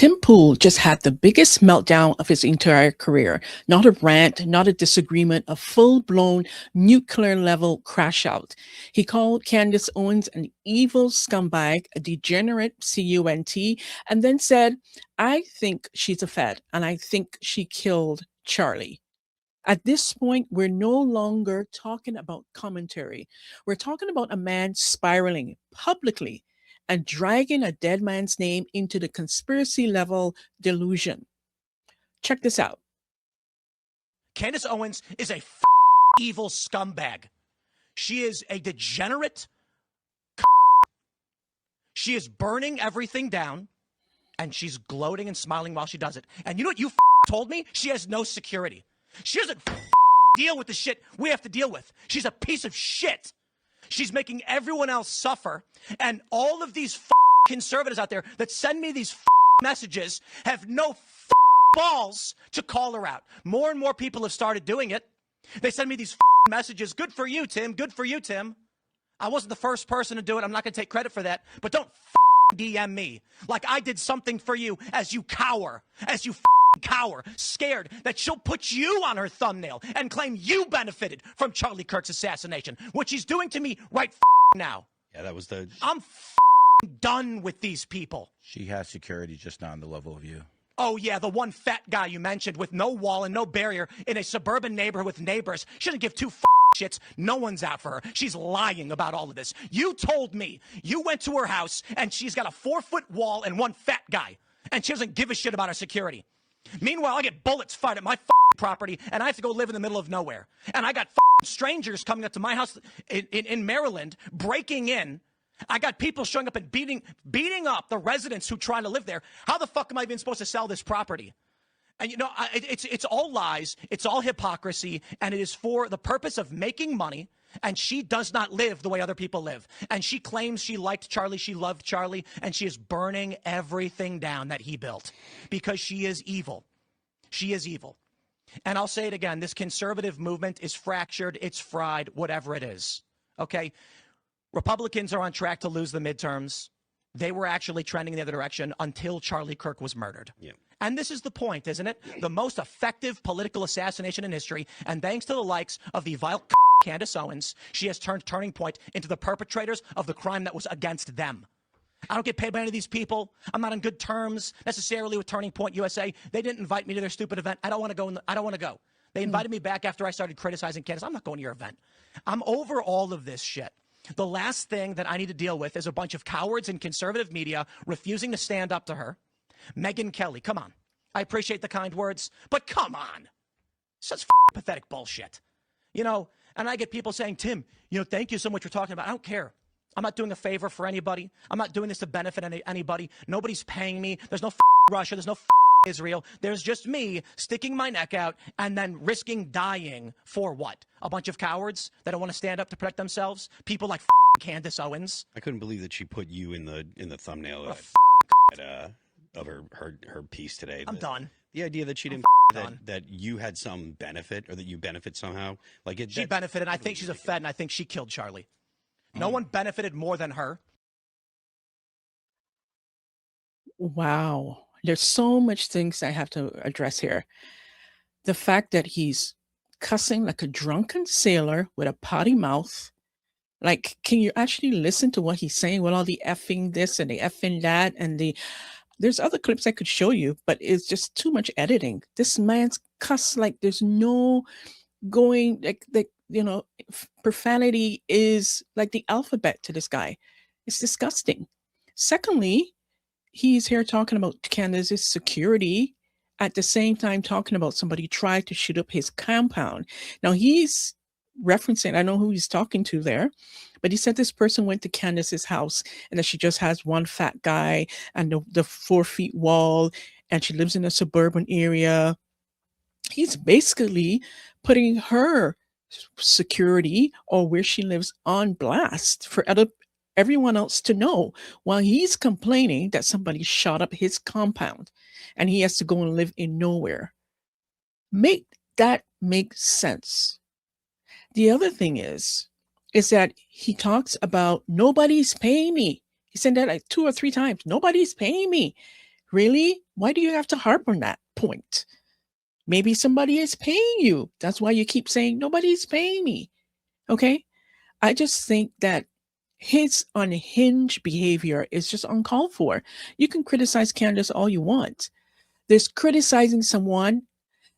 Tim Pool just had the biggest meltdown of his entire career. Not a rant, not a disagreement, a full-blown nuclear-level crash out. He called Candace Owens an evil scumbag, a degenerate, C-U-N-T, and then said, I think she's a fed, and I think she killed Charlie. At this point, we're no longer talking about commentary. We're talking about a man spiraling publicly and dragging a dead man's name into the conspiracy level delusion. Check this out. Candace Owens is a evil scumbag. She is a degenerate. She is burning everything down, and she's gloating and smiling while she does it. And you know what you told me? She has no security. She doesn't deal with the shit we have to deal with. She's a piece of shit. She's making everyone else suffer. And all of these conservatives out there that send me these messages have no balls to call her out. More and more people have started doing it. They send me these messages. Good for you, Tim. Good for you, Tim. I wasn't the first person to do it. I'm not going to take credit for that. But don't DM me like I did something for you as you cower, cower, scared that she'll put you on her thumbnail and claim you benefited from Charlie Kirk's assassination, which he's doing to me right now. Yeah, that was the... I'm done with these people. She has security, just not on the level of you. Oh, yeah, the one fat guy you mentioned with no wall and no barrier in a suburban neighborhood with neighbors. She doesn't give two shits. No one's out for her. She's lying about all of this. You told me you went to her house and she's got a 4-foot wall and one fat guy, and she doesn't give a shit about her security. Meanwhile, I get bullets fired at my property, and I have to go live in the middle of nowhere. And I got strangers coming up to my house in Maryland, breaking in. I got people showing up and beating up the residents who try to live there. How the fuck am I even supposed to sell this property? And, you know, it's all lies. It's all hypocrisy, and it is for the purpose of making money. And she does not live the way other people live. And she claims she liked Charlie, she loved Charlie, and she is burning everything down that he built because she is evil. She is evil. And I'll say it again, this conservative movement is fractured, it's fried, whatever it is. Okay? Republicans are on track to lose the midterms. They were actually trending in the other direction until Charlie Kirk was murdered. Yeah. And this is the point, isn't it? The most effective political assassination in history, and thanks to the likes of the vile Candace Owens, she has turned Turning Point into the perpetrators of the crime that was against them. I don't get paid by any of these people. I'm not on good terms necessarily with Turning Point USA. They didn't invite me to their stupid event. I don't want to go. I don't want to go. They invited me back after I started criticizing Candace. I'm not going to your event. I'm over all of this shit. The last thing that I need to deal with is a bunch of cowards in conservative media refusing to stand up to her. Megyn Kelly, come on. I appreciate the kind words, but come on. Such pathetic bullshit. You know, and I get people saying, Tim, you know, thank you so much for talking about it. I don't care. I'm not doing a favor for anybody. I'm not doing this to benefit anybody. Nobody's paying me. There's no Russia. There's no Israel. There's just me sticking my neck out and then risking dying for what? A bunch of cowards that don't want to stand up to protect themselves? People like Candace Owens? I couldn't believe that she put you in the thumbnail of her piece today. I'm done. The idea that she didn't that you had some benefit or that you benefit somehow, like it. She benefited. I think she's a fed, and I think she killed Charlie. No one benefited more than her. Wow. There's so much things I have to address here. The fact that he's cussing like a drunken sailor with a potty mouth. Like, can you actually listen to what he's saying with all the effing this and the effing that and there's other clips I could show you, but it's just too much editing. This man's cuss like there's no going, like you know, profanity is like the alphabet to this guy. It's disgusting. Secondly, he's here talking about Candace's security, at the same time talking about somebody tried to shoot up his compound. Now he's referencing, I know who he's talking to there, but he said this person went to Candace's house and that she just has one fat guy and the 4-foot wall, and she lives in a suburban area. He's basically putting her security or where she lives on blast for everyone else to know, while he's complaining that somebody shot up his compound and he has to go and live in nowhere. Make that make sense. The other thing is that he talks about nobody's paying me. He said that like 2 or 3 times. Nobody's paying me. Really? Why do you have to harp on that point? Maybe somebody is paying you. That's why you keep saying nobody's paying me. Okay? I just think that his unhinged behavior is just uncalled for. You can criticize Candace all you want. There's criticizing someone,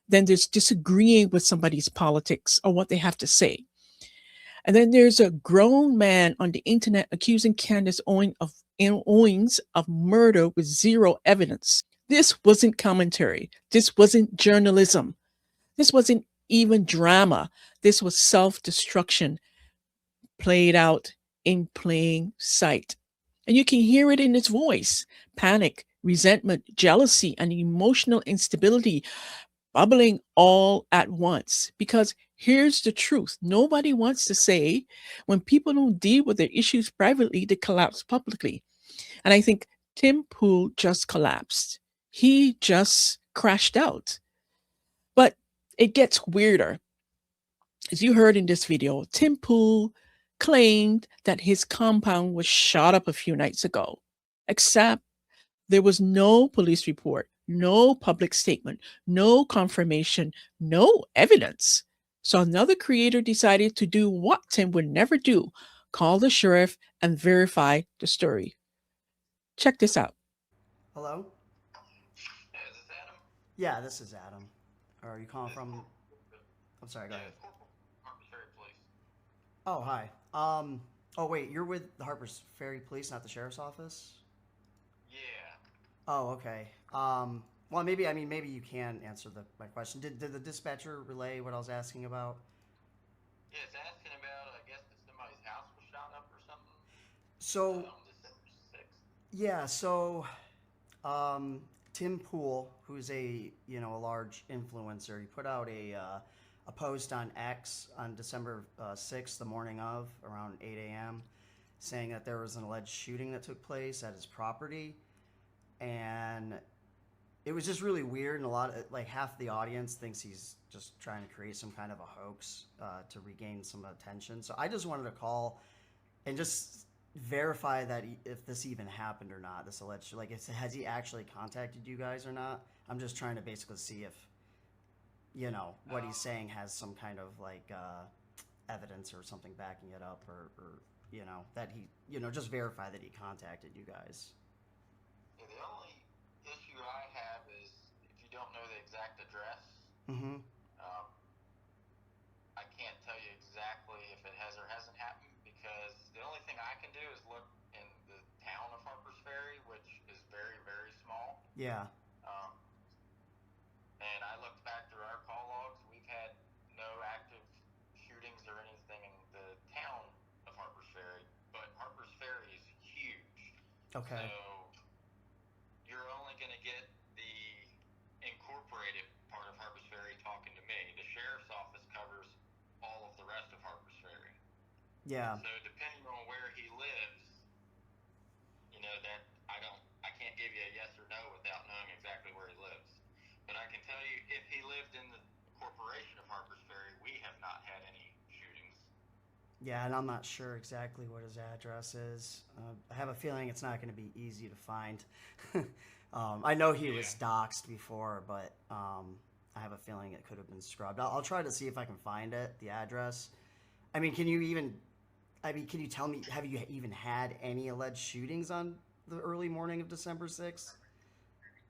then there's disagreeing with somebody's politics or what they have to say. And then there's a grown man on the internet accusing Candace Owens of murder with zero evidence. This wasn't commentary. This wasn't journalism. This wasn't even drama. This was self destruction played out in plain sight. And you can hear it in his voice: panic, resentment, jealousy, and emotional instability bubbling all at once. Because here's the truth: nobody wants to say when people don't deal with their issues privately, they collapse publicly. And I think Tim Pool just collapsed. He just crashed out. But it gets weirder. As you heard in this video, Tim Pool claimed that his compound was shot up a few nights ago, except there was no police report, no public statement, no confirmation, no evidence. So another creator decided to do what Tim would never do: call the sheriff and verify the story. Check this out. Hello? Hey, is this Adam? Yeah, this is Adam. Are you calling from? I'm sorry, go ahead. Harper's Ferry Police. Oh, hi. Oh wait, you're with the Harper's Ferry Police, not the sheriff's office? Yeah. Oh, okay. Well, maybe you can answer my question. Did the dispatcher relay what I was asking about? Yeah, it's asking about, I guess, if somebody's house was shot up or something. So, On December 6th. yeah, so Tim Pool, who's a large influencer, he put out a post on X on December 6th, the morning of, around 8 a.m., saying that there was an alleged shooting that took place at his property, and it was just really weird. And half the audience thinks he's just trying to create some kind of a hoax to regain some attention. So I just wanted to call and just verify that if this even happened or not, this alleged, has he actually contacted you guys or not? I'm just trying to basically see if what he's saying has some kind of evidence or something backing it up, or that he just verify that he contacted you guys. Yeah, the only issue I have is if you don't know the exact address, Mm-hmm. I can't tell you exactly if it has or hasn't happened, because the only thing I can do is look in the town of Harper's Ferry, which is very, very small. Yeah. And I looked back through our call logs. We've had no active shootings or anything in the town of Harper's Ferry, but Harper's Ferry is huge. Okay. So you're only going to get the incorporated part of Harper's Ferry talking to me. The sheriff's office covers all of the rest of Harper's Ferry. Yeah. So depending on where he lives, that I can't give you a yes or no without knowing exactly where he lives. But I can tell you, if he lived in the corporation of Harper's Ferry, we have not had any shootings. Yeah, and I'm not sure exactly what his address is. I have a feeling it's not going to be easy to find. I know he was doxxed before, but I have a feeling it could have been scrubbed. I'll try to see if I can find it, the address. Can you tell me, have you even had any alleged shootings on the early morning of December 6th?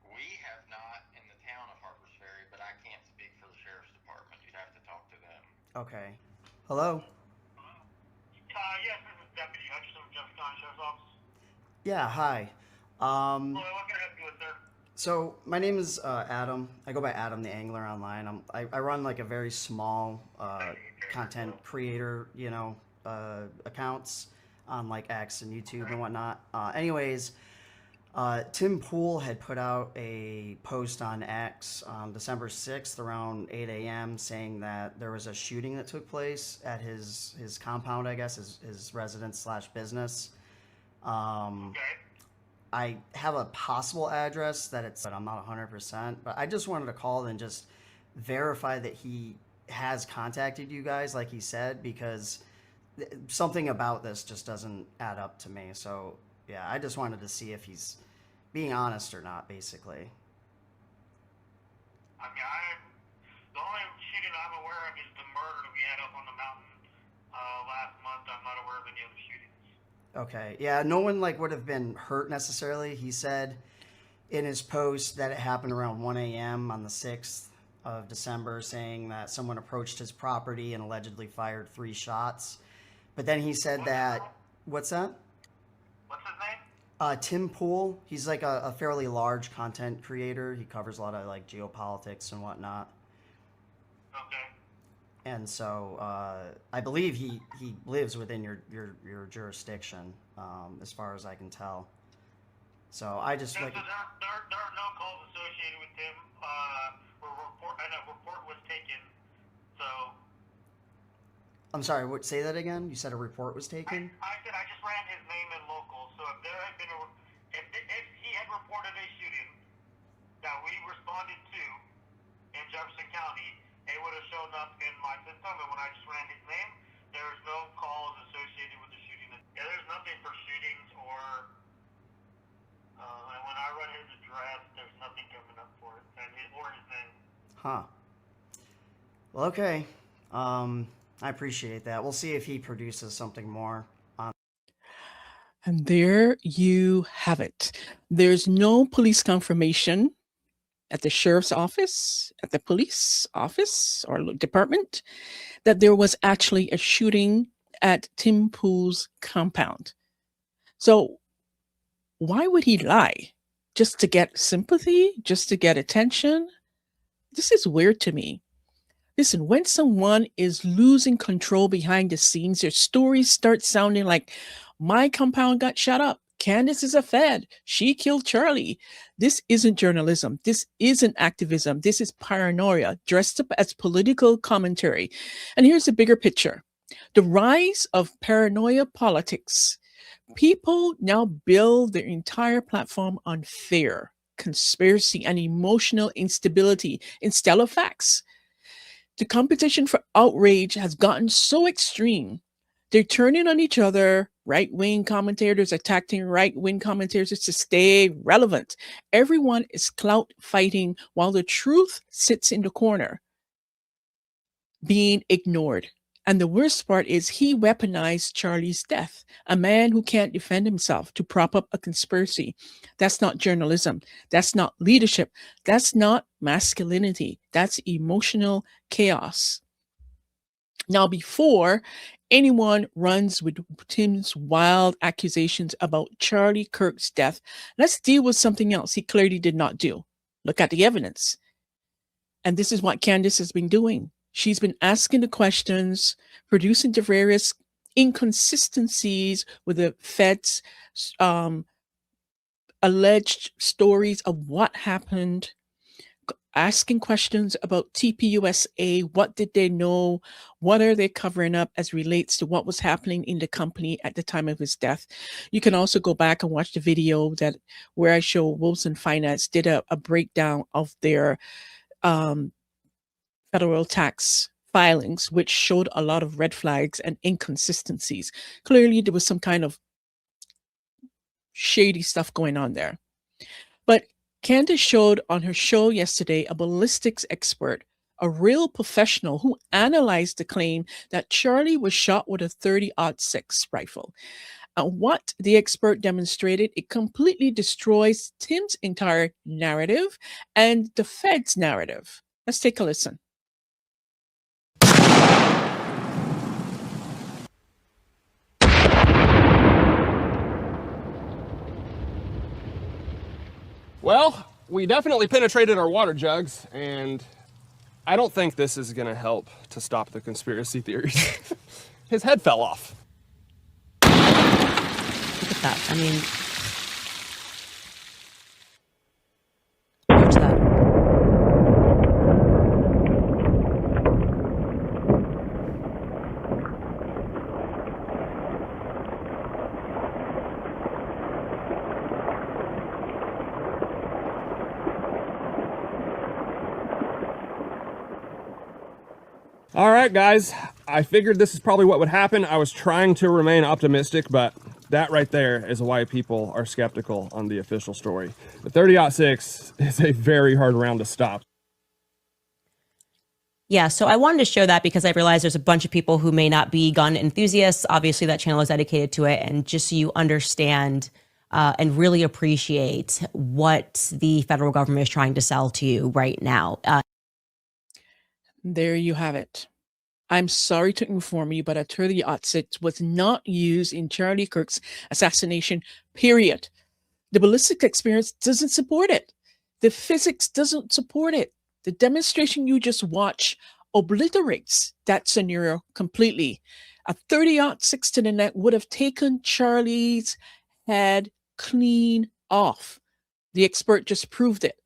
We have not in the town of Harper's Ferry, but I can't speak for the sheriff's department. You'd have to talk to them. Okay. Hello? Yes, this is Deputy Hutchinson from Jefferson County Sheriff's Office. Yeah, hi. What can I help you with, sir? So my name is Adam. I go by Adam the Angler online. I run a very small content creator, accounts on X and YouTube and whatnot. Anyways, Tim Pool had put out a post on X on December 6th around 8 a.m. saying that there was a shooting that took place at his compound, I guess, his residence / business. Okay. I have a possible address but I'm not 100%. But I just wanted to call and just verify that he has contacted you guys, like he said, because something about this just doesn't add up to me. So yeah, I just wanted to see if he's being honest or not, basically. I mean, the only shooting I'm aware of is the murder that we had up on the mountain last month. I'm not aware of any other shootings. Okay, yeah, no one like would have been hurt necessarily. He said in his post that it happened around 1 a.m. on the 6th of December, saying that someone approached his property and allegedly fired 3 shots. But then he said what's that? What's his name? Tim Pool. He's like a fairly large content creator. He covers a lot of like geopolitics and whatnot. Okay. And so I believe he lives within your jurisdiction, as far as I can tell. So I just Yeah, like. so there are no calls associated with him. And a report was taken. So. I'm sorry. What? Say that again. You said a report was taken. I said I just ran his name in local. So if there had been if he had reported a shooting that we responded to in Jefferson County, it would have shown up in my system. And when I just ran his name, there was no calls associated with the shooting. Yeah, there's nothing for shootings or. And when I run his address, there's nothing coming up for it, or his name. Huh. Well, okay. I appreciate that. We'll see if he produces something more on. And there you have it. There's no police confirmation at the sheriff's office, at the police office or department, that there was actually a shooting at Tim Pool's compound. So why would he lie? Just to get sympathy? Just to get attention? This is weird to me. Listen, when someone is losing control behind the scenes, their stories start sounding like, my compound got shot up. Candace is a Fed. She killed Charlie. This isn't journalism. This isn't activism. This is paranoia dressed up as political commentary. And here's the bigger picture. The rise of paranoia politics. People now build their entire platform on fear, conspiracy, and emotional instability instead of facts. The competition for outrage has gotten so extreme. They're turning on each other, right-wing commentators attacking right-wing commentators to stay relevant. Everyone is clout fighting while the truth sits in the corner, being ignored. And the worst part is he weaponized Charlie's death, a man who can't defend himself, to prop up a conspiracy. That's not journalism. That's not leadership. That's not masculinity. That's emotional chaos. Now, before anyone runs with Tim's wild accusations about Charlie Kirk's death, let's deal with something else he clearly did not do. Look at the evidence. And this is what Candace has been doing. She's been asking the questions, producing the various inconsistencies with the Fed's alleged stories of what happened, asking questions about TPUSA. What did they know? What are they covering up as relates to what was happening in the company at the time of his death? You can also go back and watch the video where I show Wilson Finance did a breakdown of their federal tax filings, which showed a lot of red flags and inconsistencies. Clearly, there was some kind of shady stuff going on there. But Candace showed on her show yesterday a ballistics expert, a real professional who analyzed the claim that Charlie was shot with a 30-06 rifle. And what the expert demonstrated, it completely destroys Tim's entire narrative and the Fed's narrative. Let's take a listen. Well, we definitely penetrated our water jugs, and I don't think this is going to help to stop the conspiracy theories. His head fell off. Look at that. I mean, watch that. All right, guys, I figured this is probably what would happen. I was trying to remain optimistic, but That right there is why people are skeptical on the official story. The 30-06 is a very hard round to stop. Yeah, so I wanted to show that because I realized there's a bunch of people who may not be gun enthusiasts. Obviously, that channel is dedicated to it. And just so you understand and really appreciate what the federal government is trying to sell to you right now. There you have it. I'm sorry to inform you, but a 30-06 was not used in Charlie Kirk's assassination, period. The ballistic experience doesn't support it. The physics doesn't support it. The demonstration you just watched obliterates that scenario completely. A 30-06 to the neck would have taken Charlie's head clean off. The expert just proved it.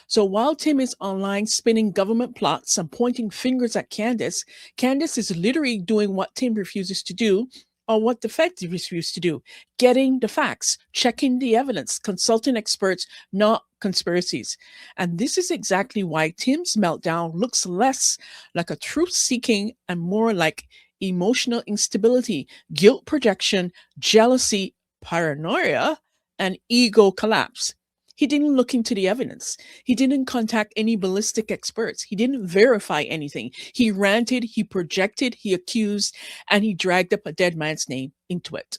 So while Tim is online spinning government plots and pointing fingers at Candace, Candace is literally doing what Tim refuses to do, or what the feds refuse to do: getting the facts, checking the evidence, consulting experts, not conspiracies. And this is exactly why Tim's meltdown looks less like a truth-seeking and more like emotional instability, guilt projection, jealousy, paranoia, and ego collapse. He didn't look into the evidence. He didn't contact any ballistic experts. He didn't verify anything. He ranted, he projected, he accused, and he dragged up a dead man's name into it.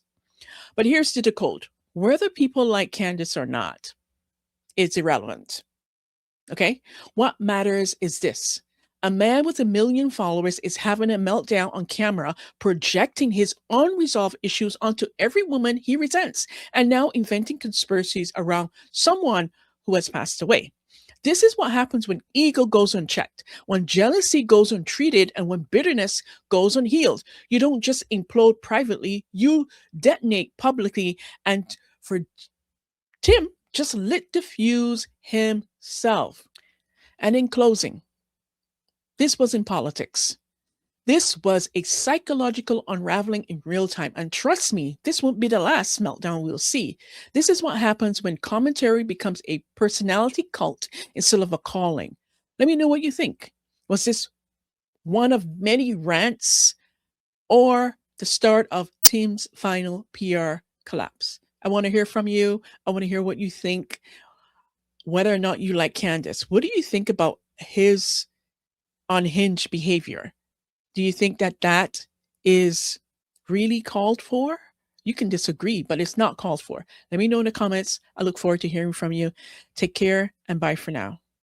But here's the decode. Whether people like Candace or not, it's irrelevant. Okay? What matters is this. A man with 1 million followers is having a meltdown on camera, projecting his unresolved issues onto every woman he resents, and now inventing conspiracies around someone who has passed away. This is what happens when ego goes unchecked, when jealousy goes untreated, and when bitterness goes unhealed. You don't just implode privately, you detonate publicly. And for Tim, just lit the fuse himself. And in closing, this wasn't politics. This was a psychological unraveling in real time. And trust me, this won't be the last meltdown we'll see. This is what happens when commentary becomes a personality cult instead of a calling. Let me know what you think. Was this one of many rants or the start of Tim's final PR collapse? I want to hear from you. I want to hear what you think, whether or not you like Candace. What do you think about his unhinged behavior? Do you think that that is really called for? You can disagree, but it's not called for. Let me know in the comments. I look forward to hearing from you. Take care and bye for now.